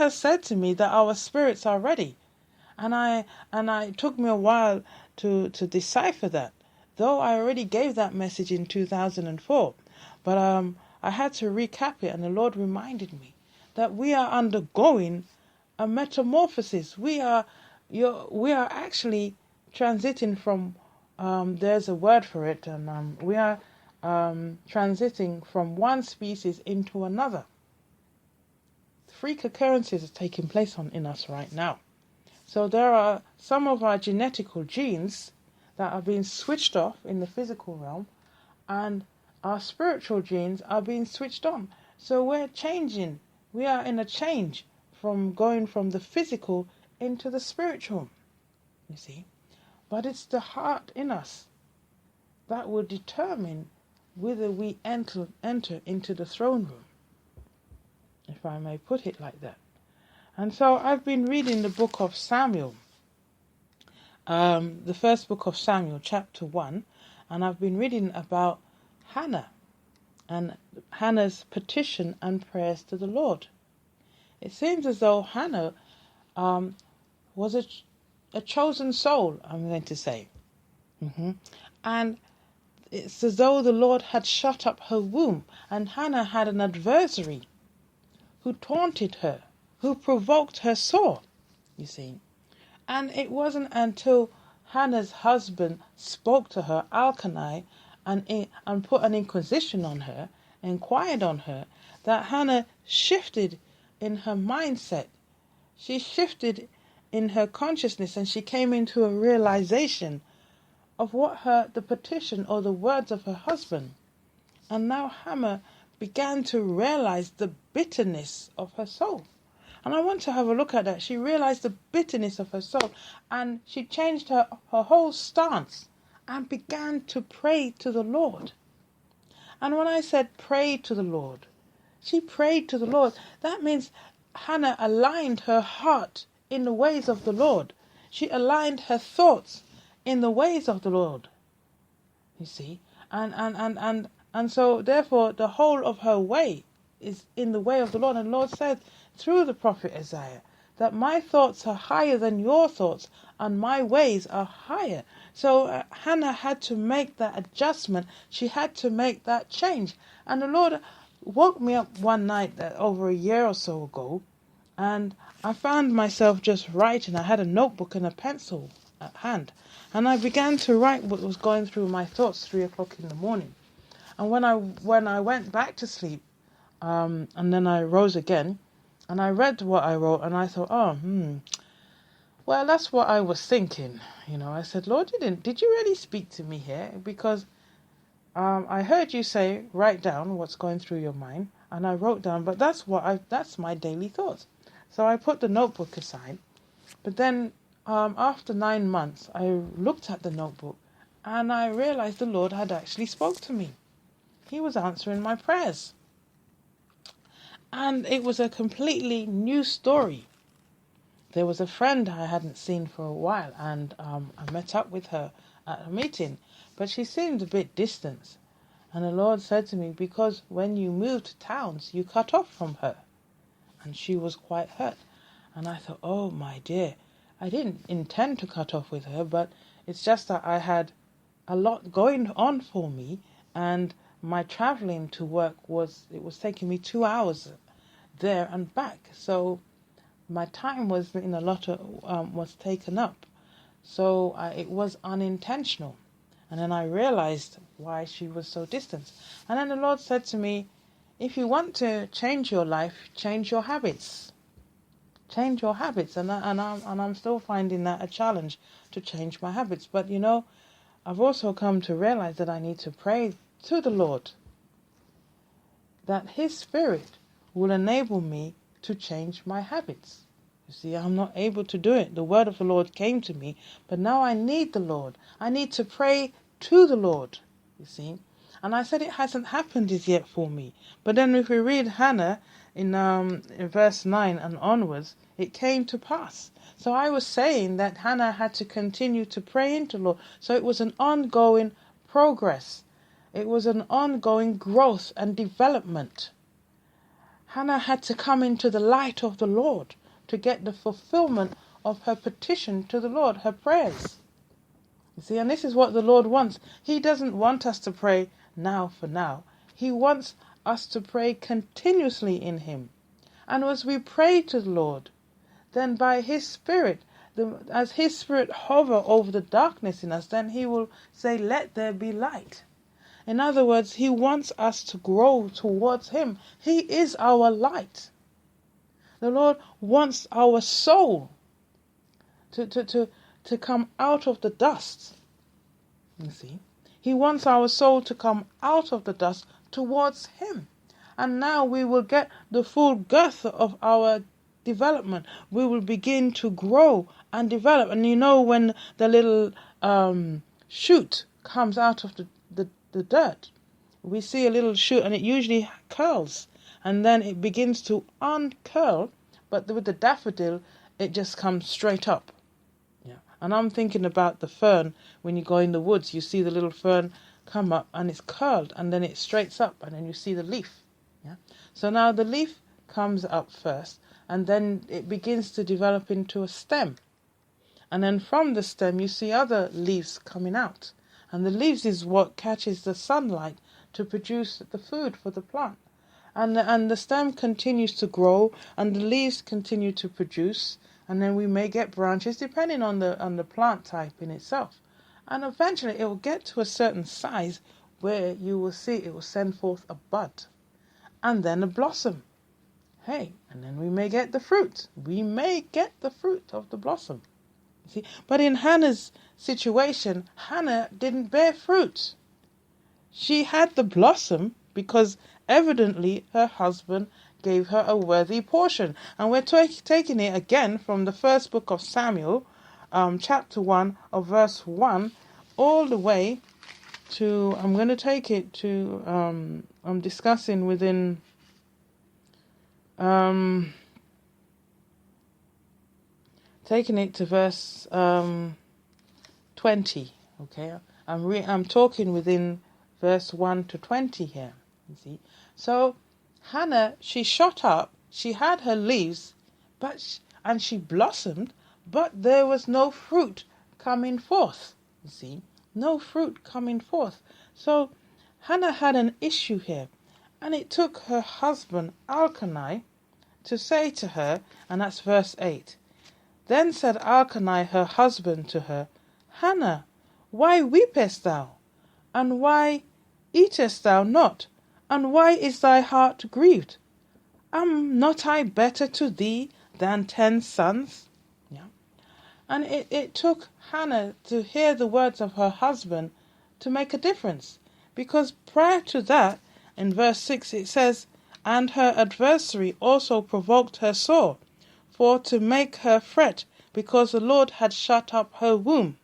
has said to me that our spirits are ready. And it took me a while to decipher that. Though I already gave that message in 2004. But I had to recap it, and the Lord reminded me that we are undergoing a metamorphosis. We are actually transiting from, there's a word for it, and we are transiting from one species into another. Freak occurrences are taking place in us right now. So there are some of our genetical genes that are being switched off in the physical realm, and our spiritual genes are being switched on. So we're changing. We are in a change from going from the physical into the spiritual, you see. But it's the heart in us that will determine whether we enter into the throne room, if I may put it like that. And so I've been reading the book of Samuel, the first book of Samuel, chapter 1, and I've been reading about Hannah and Hannah's petition and prayers to the Lord. It seems as though Hannah was a chosen soul, I'm going to say. And it's as though the Lord had shut up her womb, and Hannah had an adversary who taunted her, who provoked her sore, you see. And it wasn't until Hannah's husband spoke to her, Elkanah, and put an inquisition on her, inquired on her, that Hannah shifted in her mindset. She shifted in her consciousness, and she came into a realization of what the petition or the words of her husband. And now Hannah began to realize the bitterness of her soul. And I want to have a look at that. She realized the bitterness of her soul, and she changed her whole stance and began to pray to the Lord. And when I said pray to the Lord, she prayed to the Lord. That means Hannah aligned her heart in the ways of the Lord. She aligned her thoughts in the ways of the Lord, you see. And so therefore the whole of her way is in the way of the Lord. And the Lord said through the prophet Isaiah that my thoughts are higher than your thoughts and my ways are higher. So Hannah had to make that adjustment. She had to make that change. And the Lord woke me up one night over a year or so ago, and I found myself just writing. I had a notebook and a pencil at hand, and I began to write what was going through my thoughts 3 o'clock in the morning. And when I went back to sleep, and then I rose again, and I read what I wrote, and I thought, well, that's what I was thinking. You know, I said, Lord, did you really speak to me here? Because I heard you say, write down what's going through your mind, and I wrote down, but that's my daily thoughts. So I put the notebook aside, but then after 9 months, I looked at the notebook, and I realized the Lord had actually spoke to me. He was answering my prayers. And it was a completely new story. There was a friend I hadn't seen for a while, and I met up with her at a meeting, but she seemed a bit distant. And the Lord said to me, because when you moved to towns, you cut off from her. And she was quite hurt. And I thought, oh my dear, I didn't intend to cut off with her, but it's just that I had a lot going on for me, and my traveling to work was taking me 2 hours there and back. So my time was in a lot of was taken up. So it was unintentional. And then I realized why she was so distant. And then the Lord said to me, if you want to change your life, change your habits. Change your habits. And I'm still finding that a challenge to change my habits. But you know, I've also come to realize that I need to pray to the Lord, that His Spirit will enable me to change my habits. You see, I'm not able to do it. The word of the Lord came to me, but now I need the Lord. I need to pray to the Lord, you see. And I said it hasn't happened as yet for me. But then if we read Hannah in verse 9 and onwards, it came to pass. So I was saying that Hannah had to continue to pray into the Lord. So it was an ongoing progress. It was an ongoing growth and development. Hannah had to come into the light of the Lord to get the fulfillment of her petition to the Lord, her prayers. You see, and this is what the Lord wants. He doesn't want us to pray now for now. He wants us to pray continuously in Him. And as we pray to the Lord, then by His Spirit, as His Spirit hover over the darkness in us, then He will say, let there be light. In other words, He wants us to grow towards Him. He is our light. The Lord wants our soul to come out of the dust. You see, He wants our soul to come out of the dust towards Him. And now we will get the full girth of our development. We will begin to grow and develop. And you know, when the little shoot comes out of the dirt, we see a little shoot and it usually curls. And then it begins to uncurl. But with the daffodil, it just comes straight up. Yeah. And I'm thinking about the fern. When you go in the woods, you see the little fern come up and it's curled and then it straights up and then you see the leaf. Yeah. So now the leaf comes up first and then it begins to develop into a stem. And then from the stem you see other leaves coming out. And the leaves is what catches the sunlight to produce the food for the plant. And the stem continues to grow and the leaves continue to produce. And then we may get branches depending on the plant type in itself. And eventually it will get to a certain size where you will see it will send forth a bud. And then a blossom. Hey, and then we may get the fruit. We may get the fruit of the blossom. See, but in Hannah's situation, Hannah didn't bear fruit. She had the blossom because evidently her husband gave her a worthy portion. And we're taking it again from the first book of Samuel, chapter 1 of verse 1, all the way to, I'm going to take it to, I'm discussing within, taking it to verse 20, okay? I'm talking within verse 1 to 20 here, you see. So Hannah, she shot up, she had her leaves, and she blossomed, but there was no fruit coming forth, you see. No fruit coming forth. So Hannah had an issue here, and it took her husband Elkanah to say to her, and that's verse 8. Then said Elkanah her husband to her, Hannah, why weepest thou? And why eatest thou not? And why is thy heart grieved? Am not I better to thee than 10 sons? Yeah. And it took Hannah to hear the words of her husband to make a difference. Because prior to that, in verse 6 it says, and her adversary also provoked her sore, for to make her fret, because the Lord had shut up her womb.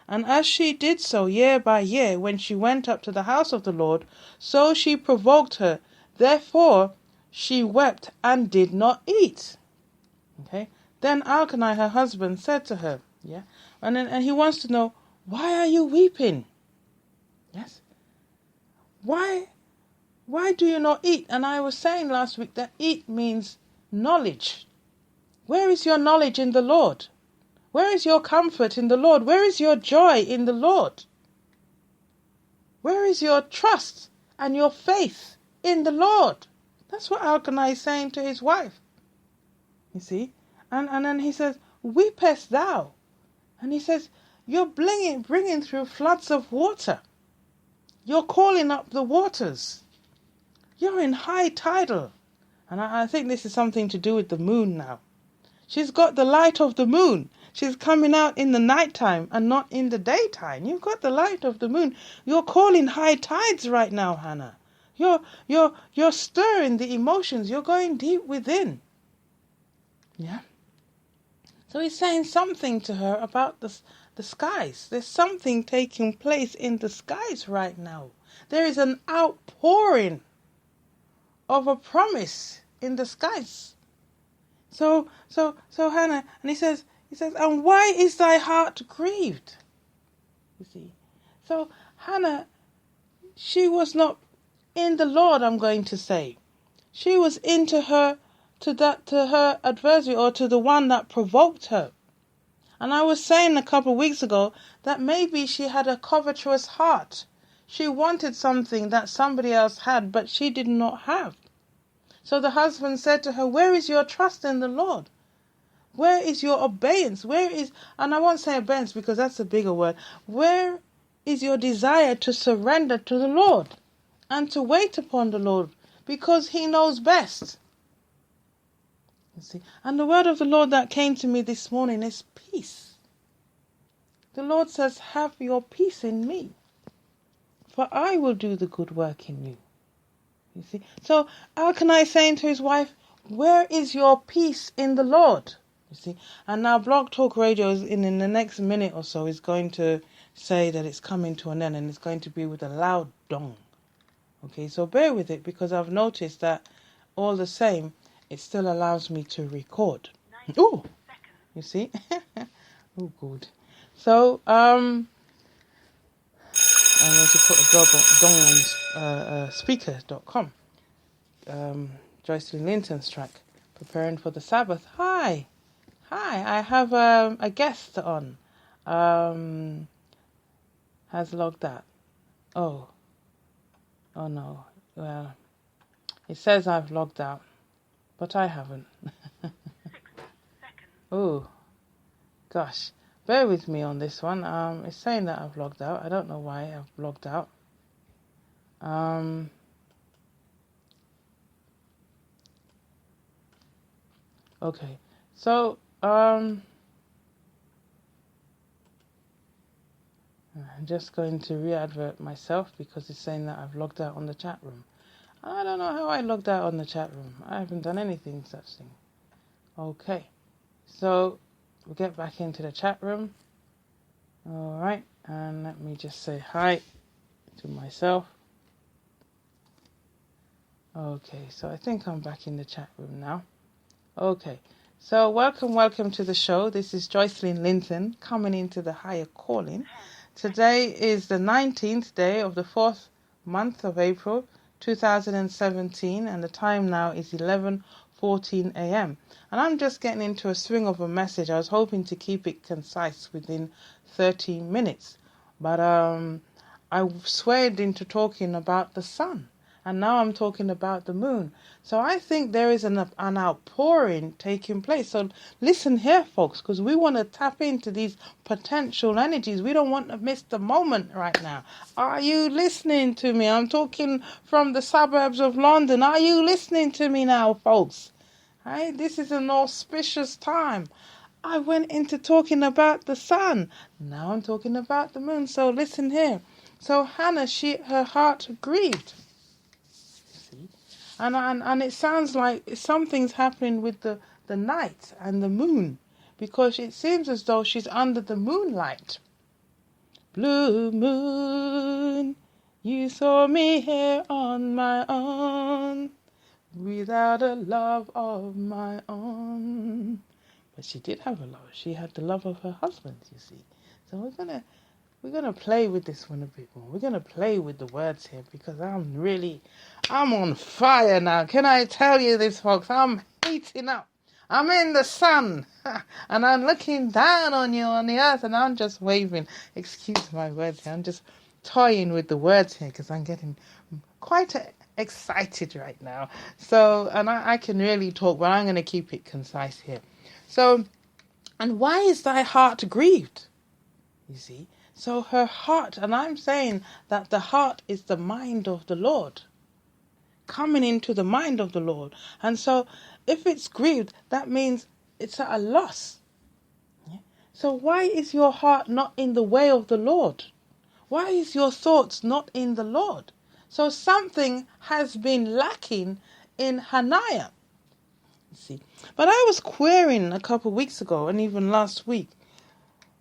And as she did so year by year, when she went up to the house of the Lord, so she provoked her. Therefore she wept and did not eat. Okay. Then Elkanah, her husband, said to her, yeah, and he wants to know, why are you weeping? Yes. Why do you not eat? And I was saying last week that eat means knowledge. Where is your knowledge in the Lord? Where is your comfort in the Lord? Where is your joy in the Lord? Where is your trust and your faith in the Lord? That's what Elkanah is saying to his wife. You see? And then he says, weepest thou? And he says, you're bringing through floods of water. You're calling up the waters. You're in high tidal. And I think this is something to do with the moon now. She's got the light of the moon. She's coming out in the nighttime and not in the daytime. You've got the light of the moon. You're calling high tides right now, Hannah. You're stirring the emotions. You're going deep within. Yeah. So he's saying something to her about the skies. There's something taking place in the skies right now. There is an outpouring of a promise in the skies. So Hannah, and he says, and why is thy heart grieved? You see. So Hannah, she was not in the Lord, I'm going to say. She was into her, to her adversary, or to the one that provoked her. And I was saying a couple of weeks ago that maybe she had a covetous heart. She wanted something that somebody else had, but she did not have. So the husband said to her, where is your trust in the Lord? Where is your obedience? And I won't say obedience because that's a bigger word. Where is your desire to surrender to the Lord and to wait upon the Lord? Because he knows best. You see? And the word of the Lord that came to me this morning is peace. The Lord says, have your peace in me, for I will do the good work in you. You see? So Elkanah is saying to his wife, where is your peace in the Lord? You see? And now Blog Talk Radio is in the next minute or so is going to say that it's coming to an end, and it's going to be with a loud dong. Okay, so bear with it, because I've noticed that all the same, it still allows me to record. Oh, you see? Oh, good. So, I'm going to put a dong on speaker.com. Joycelyn Linton's track, Preparing for the Sabbath. Hi, I have a guest on. Has logged out. Oh no. Well, it says I've logged out, but I haven't. 6 seconds. Oh, gosh. Bear with me on this one. It's saying that I've logged out. I don't know why I've logged out. Okay. So, I'm just going to re-advert myself because it's saying that I've logged out on the chat room. I don't know how I logged out on the chat room. I haven't done anything such thing. Okay. So, we'll get back into the chat room. Alright. And let me just say hi to myself. Okay. So, I think I'm back in the chat room now. Okay. So, welcome to the show. This is Joycelyn Linton coming into the higher calling. Today is the 19th day of the 4th month of April 2017, and the time now is 11:14 a.m. And I'm just getting into a swing of a message. I was hoping to keep it concise within 30 minutes, but I swayed into talking about the sun, and now I'm talking about the moon. So I think there is an outpouring taking place. So listen here, folks, because we want to tap into these potential energies. We don't want to miss the moment right now. Are you listening to me? I'm talking from the suburbs of London. Are you listening to me now, folks? Hey, this is an auspicious time. I went into talking about the sun. Now I'm talking about the moon. So listen here. So Hannah, her heart grieved. And it sounds like something's happening with the night and the moon, because it seems as though she's under the moonlight. Blue moon, you saw me here on my own, without a love of my own. But she did have a love. She had the love of her husband, you see. So we're gonna play with this one a bit more. We're gonna play with the words here, because I'm on fire now. Can I tell you this, folks? I'm heating up. I'm in the sun, and I'm looking down on you on the earth, and I'm just waving. Excuse my words here. I'm just toying with the words here because I'm getting quite excited right now. So, and I can really talk, but I'm going to keep it concise here. So, and why is thy heart grieved? You see? So her heart, and I'm saying that the heart is the mind of the Lord. Coming into the mind of the Lord. And so if it's grieved, that means it's at a loss. Yeah? So why is your heart not in the way of the Lord? Why is your thoughts not in the Lord? So something has been lacking in Hannah. See, but I was querying a couple of weeks ago, and even last week,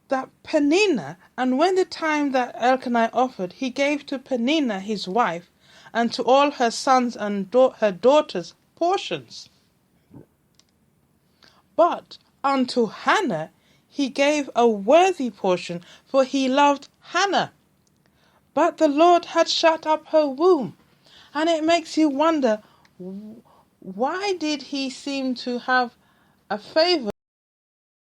that Peninnah, and when the time that Elkanah offered, he gave to Peninnah his wife, and to all her sons and her daughters portions. But unto Hannah he gave a worthy portion, for he loved Hannah. But the Lord had shut up her womb. And it makes you wonder, why did he seem to have a favor